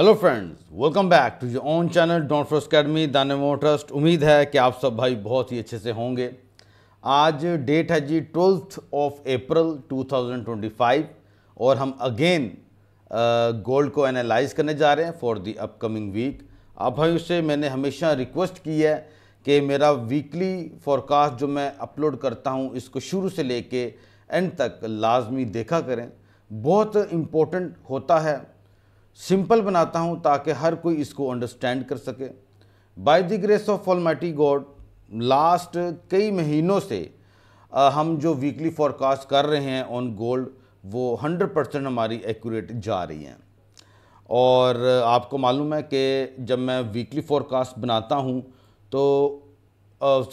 Hello friends, welcome back to your own channel Don Force Academy दानिमो trust. उम्मीद है कि आप सब भाई बहुत ही अच्छे से होंगे। आज डेट है जी 12th ऑफ अप्रैल 2025 और हम अगेन गोल्ड को एनालाइज करने जा रहे हैं फॉर द अपकमिंग वीक। आप भाई उससे मैंने हमेशा रिक्वेस्ट की है कि मेरा वीकली फॉरकास्ट जो मैं अपलोड करता हूं इसको शुरू से लेके एंड तक लाजमी देखा करें। बहुत इम्पोर्टेंट होता है, सिंपल बनाता हूं ताकि हर कोई इसको अंडरस्टैंड कर सके। By the grace of almighty God last कई महीनों से हम जो वीकली फॉरकास्ट कर रहे हैं ऑन गोल्ड वो 100% हमारी एक्यूरेट जा रही हैं। और आपको मालूम है कि जब मैं वीकली फॉरकास्ट बनाता हूं तो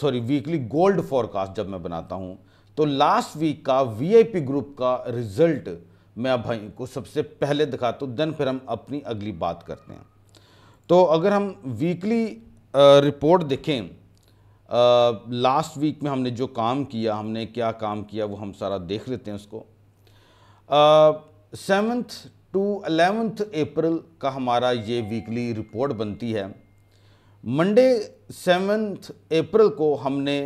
वीकली गोल्ड फॉरकास्ट जब मैं बनाता हूं तो लास्ट वीक का वीआईपी ग्रुप का रिजल्ट मैं आप भाई को सबसे पहले दिखाता हूँ, देन फिर हम अपनी अगली बात करते हैं। तो अगर हम वीकली रिपोर्ट देखें, लास्ट वीक में हमने जो काम किया, हमने क्या काम किया वो हम सारा देख लेते हैं उसको। 7th to 11th अप्रैल का हमारा ये वीकली रिपोर्ट बनती है। मंडे 7th अप्रैल को हमने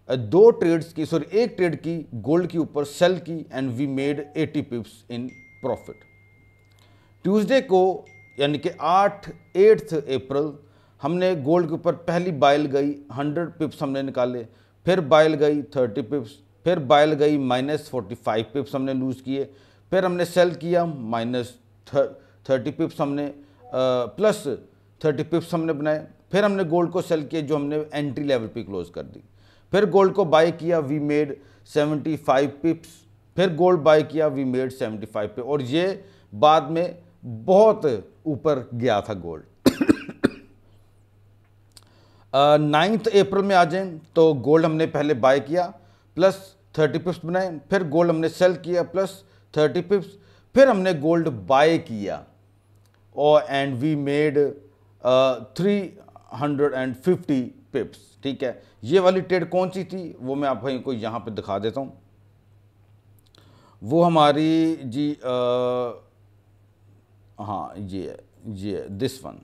एक ट्रेड की गोल्ड के ऊपर सेल की and we made 80 pips in profit. Tuesday को यानी कि 8th अप्रैल हमने गोल्ड के ऊपर पहली बाइल गई 100 पिप्स हमने निकाले, फिर बाइल गई 30 पिप्स, फिर बाइल गई -45 पिप्स हमने लूज़ किए, फिर हमने सेल किया -30 पिप्स हमने प्लस 30 पिप्स हमने बनाए, फिर हमने गोल्ड को सेल किया जो हमने एंट्री लेवल पे क्लोज कर दी, फिर गोल्ड को बाय किया वी मेड 75 पिप्स, फिर गोल्ड बाय किया वी मेड 75 पे, और ये बाद में बहुत ऊपर गया था गोल्ड। 9th अप्रैल में आ जाएं तो गोल्ड हमने पहले बाय किया प्लस 30 पिप्स बनाए, फिर गोल्ड हमने सेल किया प्लस 30 पिप्स, फिर हमने गोल्ड बाय किया और एंड वी मेड 350 पिप्स। ठीक है, ये वाली ट्रेड कौन सी थी वो मैं आप भाई को यहाँ पे दिखा देता हूँ। वो हमारी जी हाँ ये दिस वन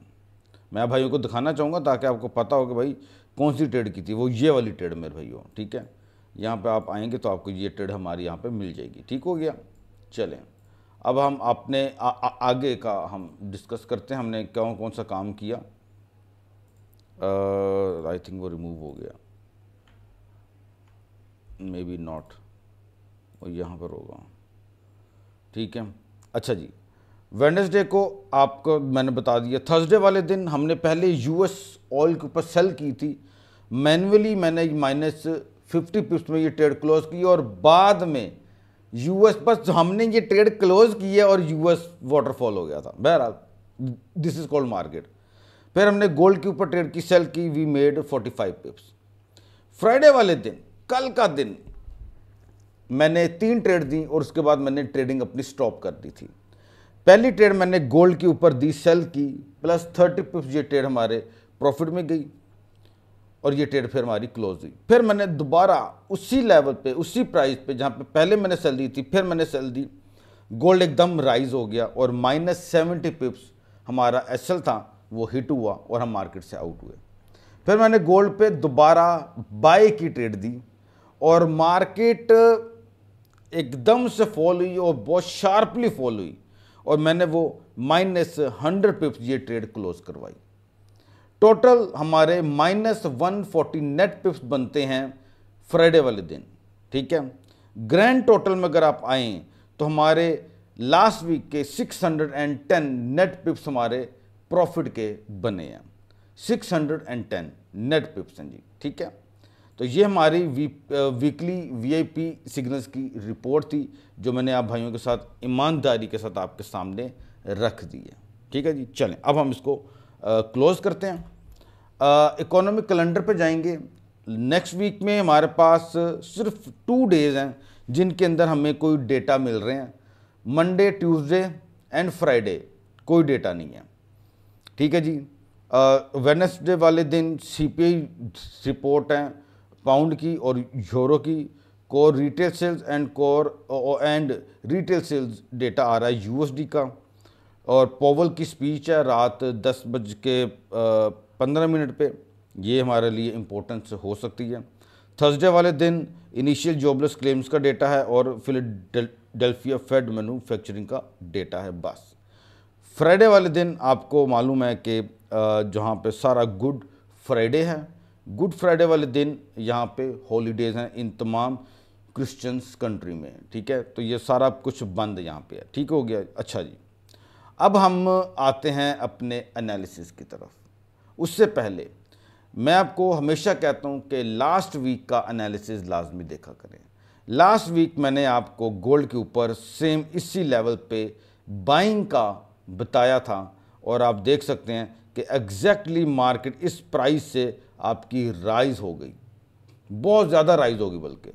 मैं भाइयों को दिखाना चाहूँगा ताकि आपको पता हो कि भाई कौन सी ट्रेड की थी। वो ये वाली ट्रेड मेरे भाइयों, ठीक है, यहाँ पे आप आएंगे तो आपको ये ट्रेड हमारी यहाँ पे मिल जाएगी। ठीक हो गया, चलें अब हम अपने आगे का हम डिस्कस करते हैं। हमने कौन कौन सा काम किया। आई थिंक वो रिमूव हो गया, मे बी नॉट, वो यहाँ पर होगा। ठीक है, अच्छा जी, वेडनेसडे को आपको मैंने बता दिया। थर्सडे वाले दिन हमने पहले यूएस ऑयल के ऊपर सेल की थी, मैन्युअली मैंने -50 पिप्स में ये ट्रेड क्लोज की और बाद में यूएस बस हमने ये ट्रेड क्लोज की है और यूएस वाटरफॉल हो गया था। बहरहाल दिस इज कॉल्ड मार्केट। फिर हमने गोल्ड के ऊपर ट्रेड की, सेल की, वी मेड 45 पिप्स। फ्राइडे वाले दिन, कल का दिन, मैंने 3 ट्रेड दी और उसके बाद मैंने ट्रेडिंग अपनी स्टॉप कर दी थी। पहली ट्रेड मैंने गोल्ड के ऊपर दी, सेल की, प्लस 30 पिप्स, ये ट्रेड हमारे प्रॉफिट में गई और ये ट्रेड फिर हमारी क्लोज हुई। फिर मैंने दोबारा उसी लेवल पे, उसी प्राइस पे जहाँ पे पहले मैंने सेल दी थी, फिर मैंने सेल दी, गोल्ड एकदम राइज हो गया और -70 पिप्स हमारा एसएल था वो हिट हुआ और हम मार्केट से आउट हुए। फिर मैंने गोल्ड पे दोबारा बाय की ट्रेड दी और मार्केट एकदम से फॉल हुई और बहुत शार्पली फॉल हुई और मैंने वो -100 पिप्स ये ट्रेड क्लोज करवाई। टोटल हमारे -140 नेट पिप्स बनते हैं फ्राइडे वाले दिन। ठीक है, ग्रैंड टोटल में अगर आप आएँ तो हमारे लास्ट वीक के 610 नेट पिप्स हमारे प्रॉफिट के बने हैं। 610 नेट पिप्स हैं जी। ठीक है, तो ये हमारी वीकली वीआईपी सिग्नल्स की रिपोर्ट थी जो मैंने आप भाइयों के साथ ईमानदारी के साथ आपके सामने रख दी है। ठीक है जी, चलें अब हम इसको क्लोज करते हैं। इकोनॉमिक कैलेंडर पे जाएंगे। नेक्स्ट वीक में हमारे पास सिर्फ 2 डेज़ हैं जिनके अंदर हमें कोई डेटा मिल रहे हैं। मंडे, ट्यूसडे एंड फ्राइडे कोई डेटा नहीं है। ठीक है जी, वेडनेसडे वाले दिन सीपीआई रिपोर्ट है पाउंड की और यूरो की, core retail sales and retail sales data आ रहा है यूएसडी का, और पॉवल की स्पीच है रात 10:15 पे, ये हमारे लिए इम्पोर्टेंस हो सकती है। थर्सडे वाले दिन इनिशियल जॉबलेस क्लेम्स का डेटा है और फिलाडेल्फिया फेड मैन्युफैक्चरिंग का डेटा है बस। फ्राइडे वाले दिन आपको मालूम है कि जहाँ पे सारा गुड फ्राइडे है, गुड फ्राइडे वाले दिन यहाँ पे हॉलीडेज़ हैं इन तमाम क्रिश्चियंस कंट्री में, ठीक है। तो ये सारा कुछ बंद यहाँ पे है, ठीक हो गया। अच्छा जी, अब हम आते हैं अपने एनालिसिस की तरफ। उससे पहले मैं आपको हमेशा कहता हूँ कि लास्ट वीक का एनालिसिस लाजमी देखा करें। लास्ट वीक मैंने आपको गोल्ड के ऊपर सेम इसी लेवल पे बाइंग का बताया था और आप देख सकते हैं कि एग्जैक्टली मार्केट इस प्राइस से आपकी राइज हो गई, बहुत ज़्यादा राइज होगी बल्कि,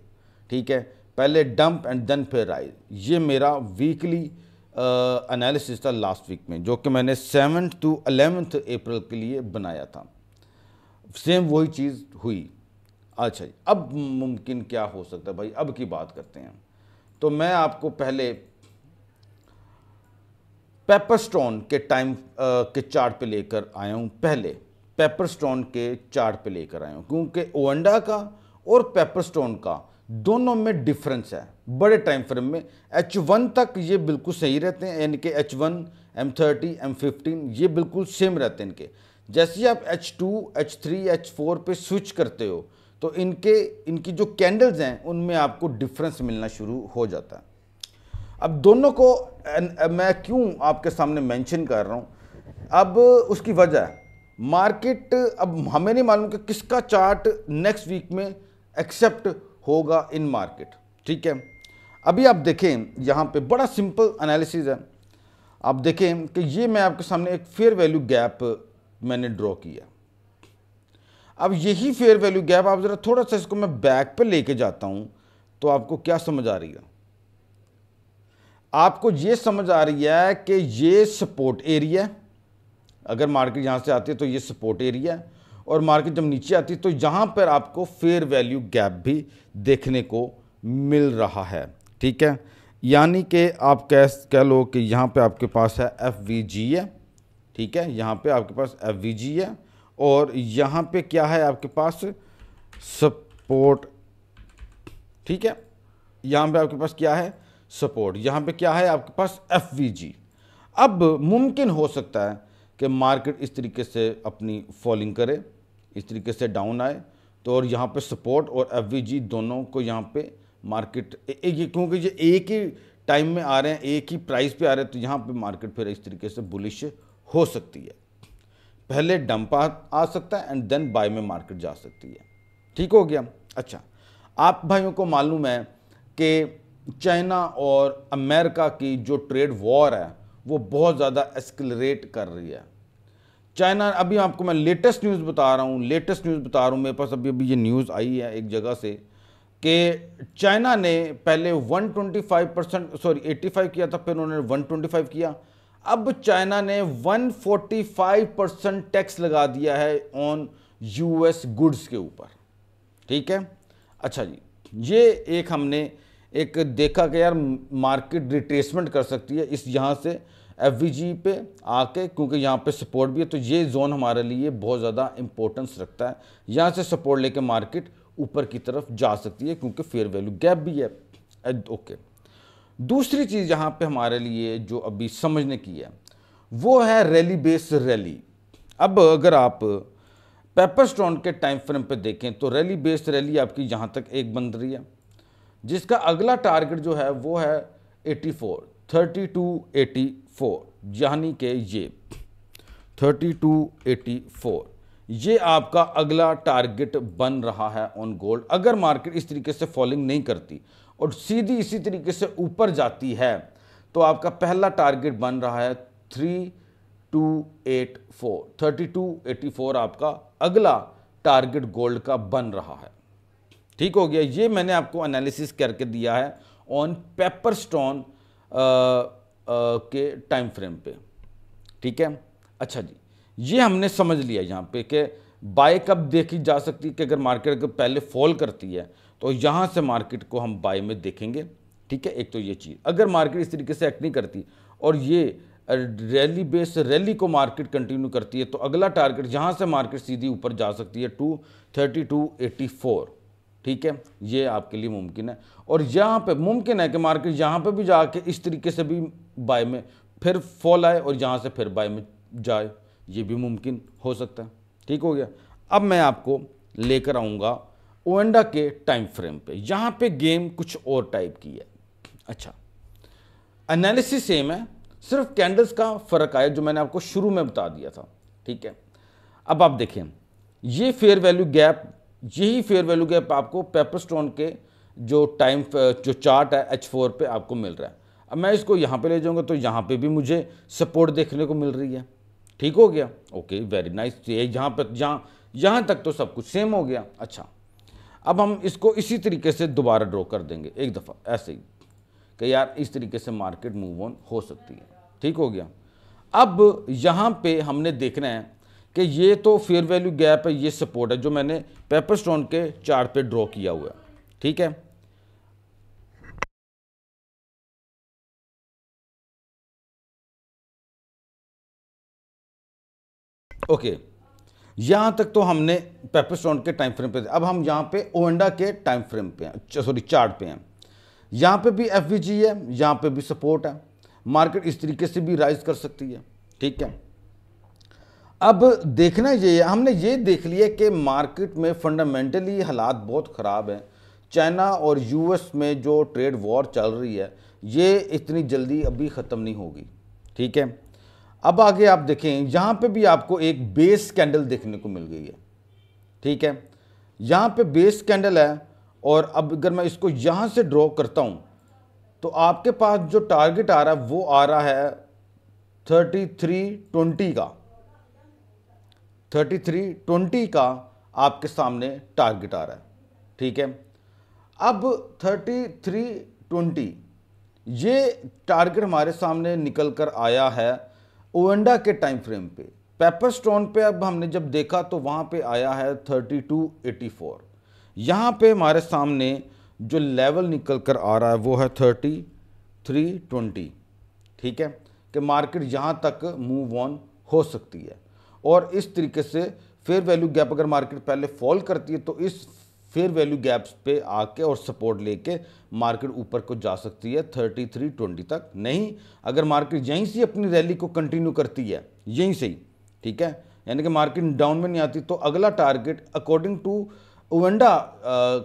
ठीक है। पहले डंप एंड देन फिर राइज। ये मेरा वीकली एनालिसिस था लास्ट वीक में, जो कि मैंने 7 to 11 अप्रैल के लिए बनाया था। सेम वही चीज़ हुई। अच्छा जी, अब मुमकिन क्या हो सकता है भाई, अब की बात करते हैं। तो मैं आपको पहले पेपरस्टोन के टाइम के चार्ट पे लेकर आया हूँ। पहले पेपरस्टोन के चार्ट पे लेकर आया हूँ क्योंकि ओएंडा का और पेपरस्टोन का दोनों में डिफरेंस है बड़े टाइम फ्रेम में। H1 तक ये बिल्कुल सही रहते हैं, यानी कि H1, M30, M15 ये बिल्कुल सेम रहते हैं इनके। जैसे ही आप H2, H3, H4 पे स्विच करते हो तो इनकी जो कैंडल्स हैं उनमें आपको डिफरेंस मिलना शुरू हो जाता है। अब दोनों को मैं क्यों आपके सामने मेंशन कर रहा हूँ, अब उसकी वजह है मार्केट, अब हमें नहीं मालूम कि किसका चार्ट नेक्स्ट वीक में एक्सेप्ट होगा इन मार्केट, ठीक है। अभी आप देखें यहाँ पे बड़ा सिंपल एनालिसिस है। आप देखें कि ये मैं आपके सामने एक फेयर वैल्यू गैप मैंने ड्रॉ किया। अब यही फेयर वैल्यू गैप आप ज़रा थोड़ा सा इसको मैं बैक पे लेके जाता हूँ तो आपको क्या समझ आ रही है, आपको ये समझ आ रही है कि ये सपोर्ट एरिया है। अगर मार्केट यहाँ से आती है तो ये सपोर्ट एरिया है और मार्केट जब नीचे आती है तो यहाँ पर आपको फेयर वैल्यू गैप भी देखने को मिल रहा है, ठीक है। यानी कि आप कह लो कि यहाँ पे आपके पास है FVG है, ठीक है। यहाँ पे आपके पास FVG है और यहाँ पे क्या है आपके पास सपोर्ट, ठीक है। यहाँ पे आपके पास क्या है सपोर्ट, यहाँ पे क्या है आपके पास FVG। अब मुमकिन हो सकता है कि मार्केट इस तरीके से अपनी फॉलिंग करे, इस तरीके से डाउन आए तो, और यहाँ पे सपोर्ट और FVG दोनों को यहाँ पे मार्केट क्योंकि ये एक ही टाइम में आ रहे हैं, एक ही प्राइस पे आ रहे हैं, तो यहाँ पे मार्केट फिर इस तरीके से बुलिश हो सकती है। पहले डंप आ सकता है एंड देन बाय में मार्केट जा सकती है, ठीक हो गया। अच्छा, आप भाइयों को मालूम है कि चाइना और अमेरिका की जो ट्रेड वॉर है वो बहुत ज़्यादा एस्केलेरेट कर रही है। चाइना, अभी आपको मैं लेटेस्ट न्यूज़ बता रहा हूँ, मेरे पास अभी ये न्यूज़ आई है एक जगह से कि चाइना ने पहले 85 किया था, फिर उन्होंने 125 किया, अब चाइना ने 145% टैक्स लगा दिया है ऑन US गुड्स के ऊपर, ठीक है। अच्छा जी, ये एक हमने एक देखा कि यार मार्केट रिट्रेसमेंट कर सकती है इस यहाँ से FVG पे आके, क्योंकि यहाँ पे सपोर्ट भी है, तो ये जोन हमारे लिए बहुत ज़्यादा इंपॉर्टेंस रखता है। यहाँ से सपोर्ट लेके मार्केट ऊपर की तरफ जा सकती है क्योंकि फेयर वैल्यू गैप भी है। ओके, दूसरी चीज़ यहाँ पे हमारे लिए जो अभी समझने की है वो है रैली बेस्ड रैली। अब अगर आप पेपरस्टोन के टाइम फ्रेम पे देखें तो रैली बेस्ड रैली आपकी यहाँ तक एक बन रही है, जिसका अगला टारगेट जो है वो है 3284, यानी कि ये 3284 ये आपका अगला टारगेट बन रहा है ऑन गोल्ड। अगर मार्केट इस तरीके से फॉलिंग नहीं करती और सीधी इसी तरीके से ऊपर जाती है तो आपका पहला टारगेट बन रहा है 3284 आपका अगला टारगेट गोल्ड का बन रहा है, ठीक हो गया। ये मैंने आपको एनालिसिस करके दिया है ऑन पेपरस्टोन के टाइम फ्रेम पे, ठीक है। अच्छा जी, ये हमने समझ लिया यहाँ पे कि बाय कब देखी जा सकती है कि अगर मार्केट अगर पहले फॉल करती है तो यहाँ से मार्केट को हम बाय में देखेंगे, ठीक है। एक तो ये चीज़, अगर मार्केट इस तरीके से एक्ट नहीं करती और ये रैली बेस रैली को मार्केट कंटिन्यू करती है तो अगला टारगेट जहाँ से मार्केट सीधी ऊपर जा सकती है 232.84, ठीक है, ये आपके लिए मुमकिन है। और यहाँ पे मुमकिन है कि मार्केट यहाँ पे भी जाके इस तरीके से भी बाय में फिर फॉल आए और यहाँ से फिर बाय में जाए, ये भी मुमकिन हो सकता है। ठीक हो गया। अब मैं आपको लेकर आऊँगा ओएंडा के टाइम फ्रेम पे। यहाँ पे गेम कुछ और टाइप की है। अच्छा, एनालिसिस सेम है, सिर्फ कैंडल्स का फ़र्क आया जो मैंने आपको शुरू में बता दिया था। ठीक है, अब आप देखें ये फेयर वैल्यू गैप, यही फेयर वैल्यू गैप आपको पेपरस्टोन के जो चार्ट है H4 पे आपको मिल रहा है। अब मैं इसको यहाँ पे ले जाऊँगा तो यहाँ पे भी मुझे सपोर्ट देखने को मिल रही है। ठीक हो गया, ओके, वेरी नाइस। यहाँ तक तो सब कुछ सेम हो गया। अच्छा, अब हम इसको इसी तरीके से दोबारा ड्रॉ कर देंगे एक दफ़ा ऐसे ही कि यार इस तरीके से मार्केट मूव ऑन हो सकती है। ठीक हो गया। अब यहाँ पे हमने देखना है कि ये तो फेयर वैल्यू गैप है, ये सपोर्ट है जो मैंने पेपरस्टोन के चार्ट पे ड्रॉ किया हुआ है। ठीक है, ओके, यहाँ तक तो हमने पेपरस्टोन के टाइम फ्रेम पे। अब हम यहाँ पे ओएंडा के टाइम फ्रेम पे हैं, सॉरी चार्ट पे हैं। यहाँ पे भी FVG है, यहाँ पे भी सपोर्ट है, मार्केट इस तरीके से भी राइज कर सकती है। ठीक है, अब देखना ये, हमने ये देख लिया कि मार्केट में फंडामेंटली हालात बहुत ख़राब हैं। चाइना और US में जो ट्रेड वॉर चल रही है ये इतनी जल्दी अभी ख़त्म नहीं होगी। ठीक है, अब आगे आप देखें यहाँ पे भी आपको एक बेस कैंडल देखने को मिल गई है। ठीक है, यहाँ पे बेस कैंडल है और अब अगर मैं इसको यहाँ से ड्रॉ करता हूँ तो आपके पास जो टारगेट आ रहा है वो आ रहा है 3320 का। 3320 का आपके सामने टारगेट आ रहा है। ठीक है, अब 3320 ये टारगेट हमारे सामने निकल कर आया है ओएंडा के टाइम फ्रेम पे। पेपरस्टोन पे अब हमने जब देखा तो वहाँ पे आया है 3284। यहाँ पे हमारे सामने जो लेवल निकल कर आ रहा है वो है 3320। ठीक है, कि मार्केट यहाँ तक मूव ऑन हो सकती है और इस तरीके से फेयर वैल्यू गैप अगर मार्केट पहले फॉल करती है तो इस फेयर वैल्यू गैप्स पे आके और सपोर्ट लेके मार्केट ऊपर को जा सकती है 3320 तक। नहीं, अगर मार्केट यहीं से अपनी रैली को कंटिन्यू करती है यहीं से ही, ठीक है, यानी कि मार्केट डाउन में नहीं आती, तो अगला टारगेट अकॉर्डिंग टू ओएंडा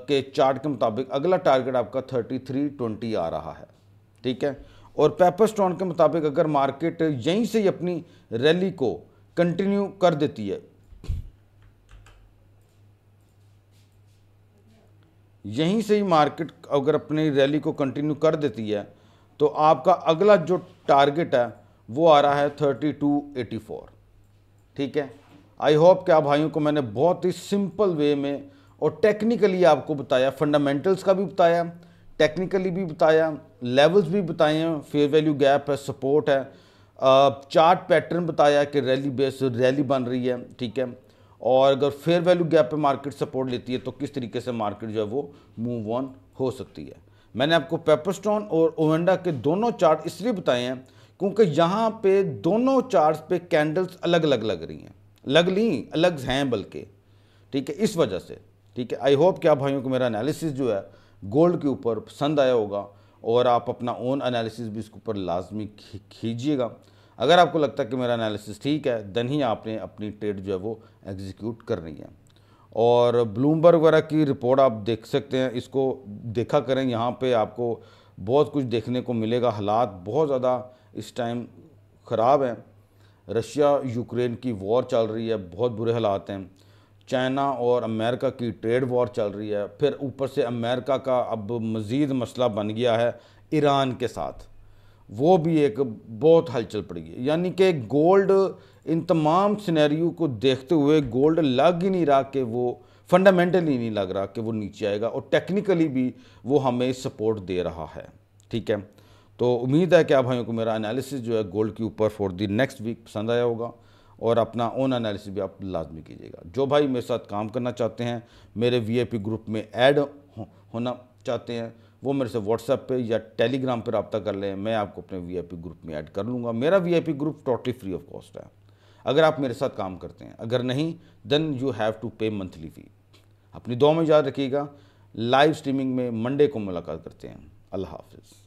के चार्ट के मुताबिक अगला टारगेट आपका 3320 आ रहा है। ठीक है, और पेपरस्टोन के मुताबिक अगर मार्केट यहीं से ही अपनी रैली को कंटिन्यू कर देती है, यहीं से ही मार्केट अगर अपनी रैली को कंटिन्यू कर देती है तो आपका अगला जो टारगेट है वो आ रहा है 3284। ठीक है, आई होप कि आप भाइयों को मैंने बहुत ही सिंपल वे में और टेक्निकली आपको बताया, फंडामेंटल्स का भी बताया, टेक्निकली भी बताया, लेवल्स भी बताए हैं, फेयर वैल्यू गैप है, सपोर्ट है, चार्ट पैटर्न बताया कि रैली बेस रैली बन रही है। ठीक है, और अगर फेयर वैल्यू गैप पे मार्केट सपोर्ट लेती है तो किस तरीके से मार्केट जो है वो मूव ऑन हो सकती है। मैंने आपको पेपरस्टोन और ओएंडा के दोनों चार्ट इसलिए बताए हैं क्योंकि यहाँ पे दोनों चार्ट्स पे कैंडल्स अलग अलग लग रही हैं, अलग हैं बल्कि। ठीक है, इस वजह से। ठीक है, आई होप कि आप भाइयों को मेरा एनालिसिस जो है गोल्ड के ऊपर पसंद आया होगा और आप अपना ओन एनालिसिस भी इसके ऊपर लाजमी कीजिएगा। अगर आपको लगता है कि मेरा एनालिसिस ठीक है देन ही आपने अपनी ट्रेड जो है वो एग्जीक्यूट करनी है। और ब्लूमबर्ग वगैरह की रिपोर्ट आप देख सकते हैं, इसको देखा करें, यहाँ पे आपको बहुत कुछ देखने को मिलेगा। हालात बहुत ज़्यादा इस टाइम ख़राब हैं, रशिया यूक्रेन की वॉर चल रही है, बहुत बुरे हालात हैं, चाइना और अमेरिका की ट्रेड वॉर चल रही है, फिर ऊपर से अमेरिका का अब मज़ीद मसला बन गया है ईरान के साथ, वो भी एक बहुत हलचल पड़ी है। यानी कि गोल्ड इन तमाम सिनेरियो को देखते हुए गोल्ड लग ही नहीं रहा कि वो फंडामेंटली नहीं लग रहा कि वो नीचे आएगा, और टेक्निकली भी वो हमें सपोर्ट दे रहा है। ठीक है, तो उम्मीद है कि आप भाइयों को मेरा एनालिसिस जो है गोल्ड के ऊपर फॉर द नेक्स्ट वीक पसंद आया होगा और अपना ओन एनालिसिस भी आप लाजमी कीजिएगा। जो भाई मेरे साथ काम करना चाहते हैं, मेरे VIP ग्रुप में ऐड होना चाहते हैं, वो मेरे से व्हाट्सएप पे या टेलीग्राम पर रब्ता कर लें, मैं आपको अपने वीआईपी ग्रुप में ऐड कर लूँगा। मेरा VIP group totally free of cost है अगर आप मेरे साथ काम करते हैं, अगर नहीं देन यू हैव टू पे मंथली फ़ी। अपनी दुआ में याद रखिएगा। लाइव स्ट्रीमिंग में मंडे को मुलाकात करते हैं। अल्लाह हाफिज़।